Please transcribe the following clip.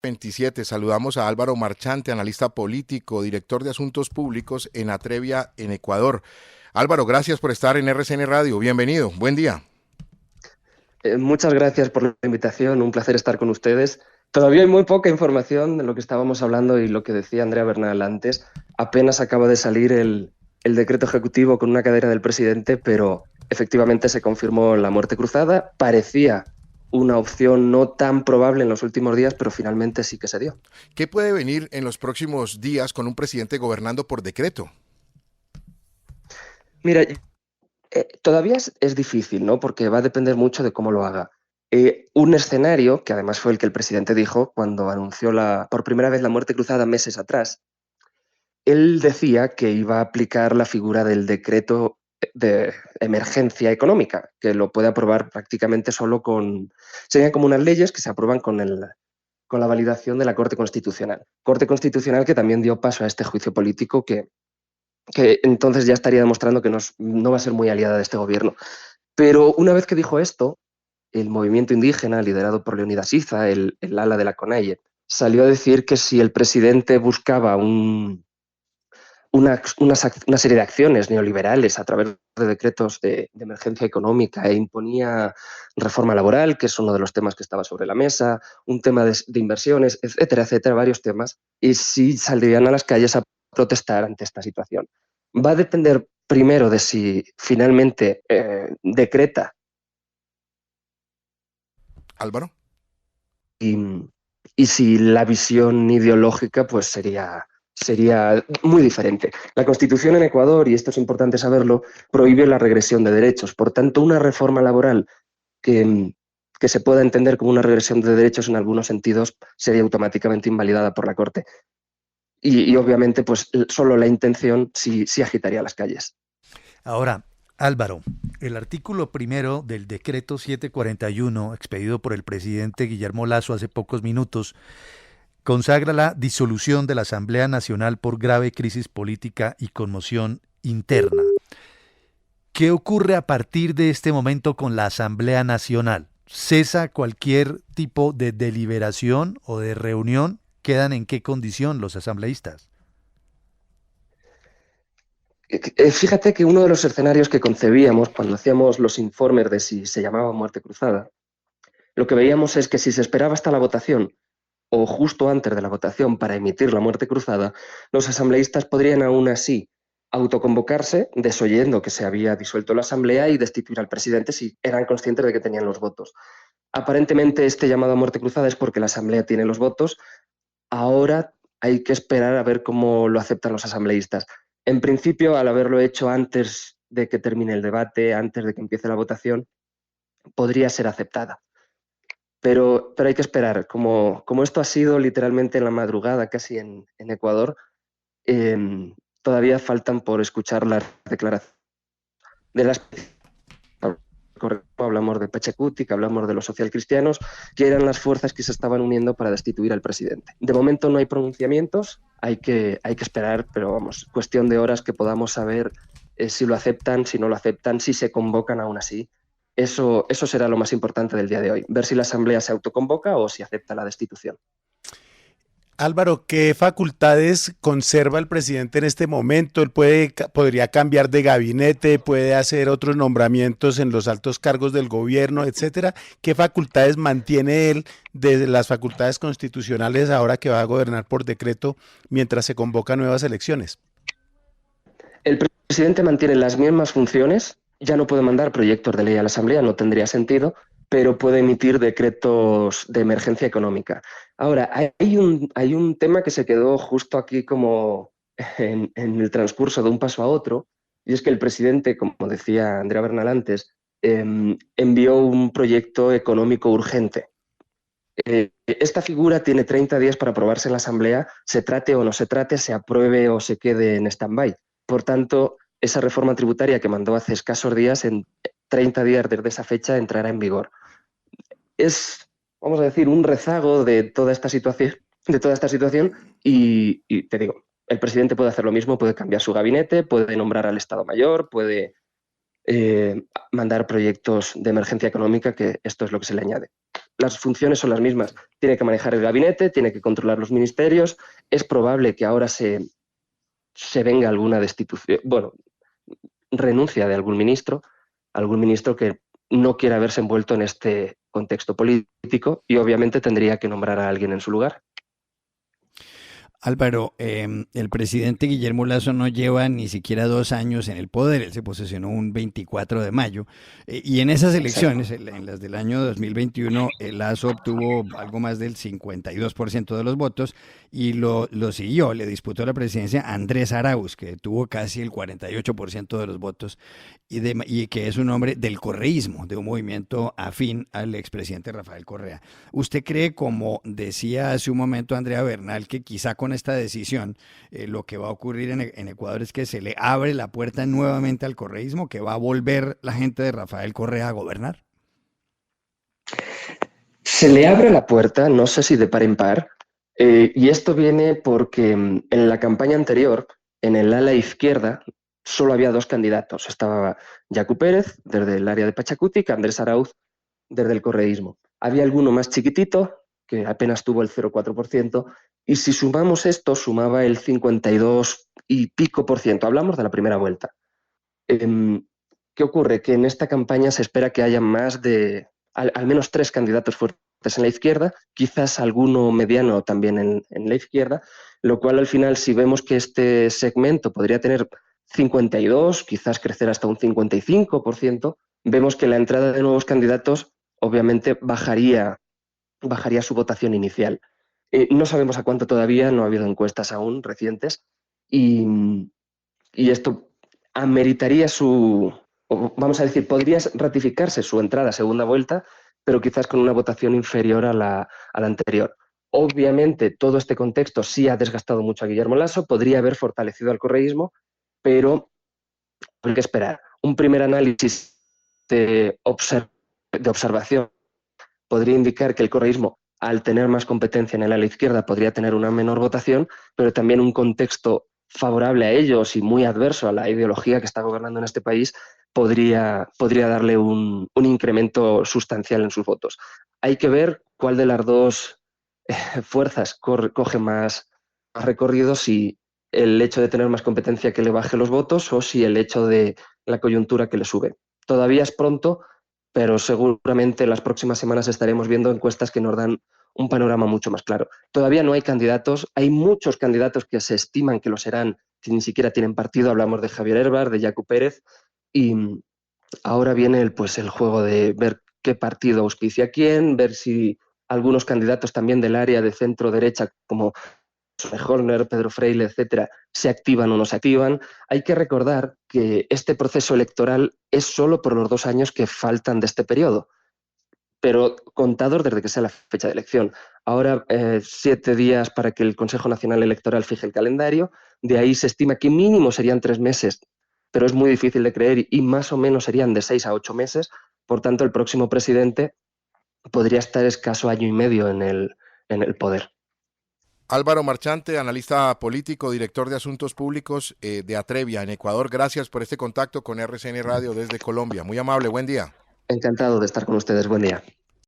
27. Saludamos a Álvaro Marchante, analista político, director de Asuntos Públicos en Atrevia, en Ecuador. Álvaro, gracias por estar en RCN Radio. Bienvenido. Buen día. Muchas gracias por la invitación. Un placer estar con ustedes. Todavía hay muy poca información de lo que estábamos hablando y lo que decía Andrea Bernal antes. Apenas acaba de salir el decreto ejecutivo con una cadena del presidente, pero efectivamente se confirmó la muerte cruzada. Parecía una opción no tan probable en los últimos días, pero finalmente sí que se dio. ¿Qué puede venir en los próximos días con un presidente gobernando por decreto? Mira, todavía es difícil, ¿no? Porque va a depender mucho de cómo lo haga. Un escenario, que además fue el que el presidente dijo cuando anunció por primera vez la muerte cruzada meses atrás, él decía que iba a aplicar la figura del decreto de emergencia económica, que lo puede aprobar prácticamente solo con... Serían como unas leyes que se aprueban con la validación de la Corte Constitucional. Corte Constitucional que también dio paso a este juicio político que entonces ya estaría demostrando que no va a ser muy aliada de este gobierno. Pero una vez que dijo esto, el movimiento indígena, liderado por Leonidas Iza, el ala de la CONAIE, salió a decir que si el presidente buscaba una serie de acciones neoliberales a través de decretos de emergencia económica e imponía reforma laboral, que es uno de los temas que estaba sobre la mesa, un tema de inversiones, etcétera, etcétera, varios temas, y sí saldrían a las calles a protestar ante esta situación. Va a depender primero de si finalmente decreta Álvaro. y, y si la visión ideológica pues sería muy diferente. La Constitución en Ecuador, y esto es importante saberlo, prohíbe la regresión de derechos. Por tanto, una reforma laboral que se pueda entender como una regresión de derechos en algunos sentidos sería automáticamente invalidada por la Corte. Y obviamente, pues solo la intención sí agitaría las calles. Ahora, Álvaro, el artículo primero del decreto 741, expedido por el presidente Guillermo Lasso hace pocos minutos, consagra la disolución de la Asamblea Nacional por grave crisis política y conmoción interna. ¿Qué ocurre a partir de este momento con la Asamblea Nacional? ¿Cesa cualquier tipo de deliberación o de reunión? ¿Quedan en qué condición los asambleístas? Fíjate que uno de los escenarios que concebíamos cuando hacíamos los informes de si se llamaba muerte cruzada, lo que veíamos es que si se esperaba hasta la votación o justo antes de la votación para emitir la muerte cruzada, los asambleístas podrían aún así autoconvocarse, desoyendo que se había disuelto la asamblea y destituir al presidente si eran conscientes de que tenían los votos. Aparentemente este llamado a muerte cruzada es porque la asamblea tiene los votos. Ahora hay que esperar a ver cómo lo aceptan los asambleístas. En principio, al haberlo hecho antes de que termine el debate, antes de que empiece la votación, podría ser aceptada. Pero hay que esperar. Como esto ha sido literalmente en la madrugada, casi en Ecuador, todavía faltan por escuchar las declaraciones de las... Hablamos de Pachacuti, que hablamos de los socialcristianos, que eran las fuerzas que se estaban uniendo para destituir al presidente. De momento no hay pronunciamientos, hay que esperar, pero vamos, cuestión de horas que podamos saber si lo aceptan, si no lo aceptan, si se convocan aún así. Eso será lo más importante del día de hoy, ver si la Asamblea se autoconvoca o si acepta la destitución. Álvaro, ¿qué facultades conserva el presidente en este momento? Él podría cambiar de gabinete, puede hacer otros nombramientos en los altos cargos del gobierno, etcétera. ¿Qué facultades mantiene él de las facultades constitucionales ahora que va a gobernar por decreto mientras se convocan nuevas elecciones? El presidente mantiene las mismas funciones, ya no puede mandar proyectos de ley a la Asamblea, no tendría sentido, pero puede emitir decretos de emergencia económica. Ahora, hay un tema que se quedó justo aquí como en el transcurso de un paso a otro, y es que el presidente, como decía Andrea Bernal antes, envió un proyecto económico urgente. Esta figura tiene 30 días para aprobarse en la Asamblea, se trate o no se trate, se apruebe o se quede en stand-by. Por tanto, esa reforma tributaria que mandó hace escasos días, en 30 días desde esa fecha, entrará en vigor. Es, vamos a decir, un rezago de toda esta situación y te digo, el presidente puede hacer lo mismo, puede cambiar su gabinete, puede nombrar al Estado Mayor, puede mandar proyectos de emergencia económica, que esto es lo que se le añade. las funciones son las mismas. Tiene que manejar el gabinete, tiene que controlar los ministerios. Es probable que ahora se venga alguna destitución, bueno, renuncia de algún ministro que no quiera verse envuelto en este contexto político y obviamente tendría que nombrar a alguien en su lugar. Álvaro, el presidente Guillermo Lasso no lleva ni siquiera 2 años en el poder. Él se posesionó un 24 de mayo. Y en esas elecciones, en las del año 2021, Lasso obtuvo algo más del 52% de los votos y lo siguió, le disputó la presidencia Andrés Arauz, que tuvo casi el 48% de los votos y que es un hombre del correísmo, de un movimiento afín al expresidente Rafael Correa. ¿Usted cree, como decía hace un momento Andrea Bernal, que quizá con esta decisión lo que va a ocurrir en Ecuador es que se le abre la puerta nuevamente al correísmo, que va a volver la gente de Rafael Correa a gobernar? Se le abre la puerta, no sé si de par en par, y esto viene porque en la campaña anterior, en el ala izquierda, solo había 2 candidatos. Estaba Yacu Pérez, desde el área de Pachacuti, y Andrés Arauz, desde el correísmo. Había alguno más chiquitito, que apenas tuvo el 0,4%, y si sumamos esto, sumaba el 52 y pico por ciento. Hablamos de la primera vuelta. ¿Qué ocurre? Que en esta campaña se espera que haya más de, al menos 3 candidatos fuertes en la izquierda, quizás alguno mediano también en la izquierda, lo cual al final, si vemos que este segmento podría tener 52, quizás crecer hasta un 55%, vemos que la entrada de nuevos candidatos obviamente bajaría su votación inicial. No sabemos a cuánto todavía, no ha habido encuestas aún recientes, y esto ameritaría vamos a decir, podría ratificarse su entrada a segunda vuelta, pero quizás con una votación inferior a la anterior. Obviamente, todo este contexto sí ha desgastado mucho a Guillermo Lasso, podría haber fortalecido al correísmo, pero hay que esperar. Un primer análisis de observación podría indicar que el correísmo, al tener más competencia en el ala izquierda, podría tener una menor votación, pero también un contexto favorable a ellos y muy adverso a la ideología que está gobernando en este país podría darle un incremento sustancial en sus votos. Hay que ver cuál de las dos fuerzas coge más recorrido, si el hecho de tener más competencia que le baje los votos o si el hecho de la coyuntura que le sube. Todavía es pronto, pero seguramente en las próximas semanas estaremos viendo encuestas que nos dan un panorama mucho más claro. Todavía no hay candidatos, hay muchos candidatos que se estiman que lo serán, que ni siquiera tienen partido. Hablamos de Javier Herbar, de Yacu Pérez, y ahora viene el juego de ver qué partido auspicia a quién, ver si algunos candidatos también del área de centro-derecha, como Horner, Pedro Freile, etcétera, se activan o no se activan. Hay que recordar que este proceso electoral es solo por los 2 años que faltan de este periodo, pero contados desde que sea la fecha de elección. Ahora 7 días para que el Consejo Nacional Electoral fije el calendario, de ahí se estima que mínimo serían 3 meses, pero es muy difícil de creer, y más o menos serían de 6 a 8 meses, por tanto el próximo presidente podría estar escaso año y medio en el poder. Álvaro Marchante, analista político, director de Asuntos Públicos de Atrevia en Ecuador. Gracias por este contacto con RCN Radio desde Colombia. Muy amable, buen día. Encantado de estar con ustedes, buen día.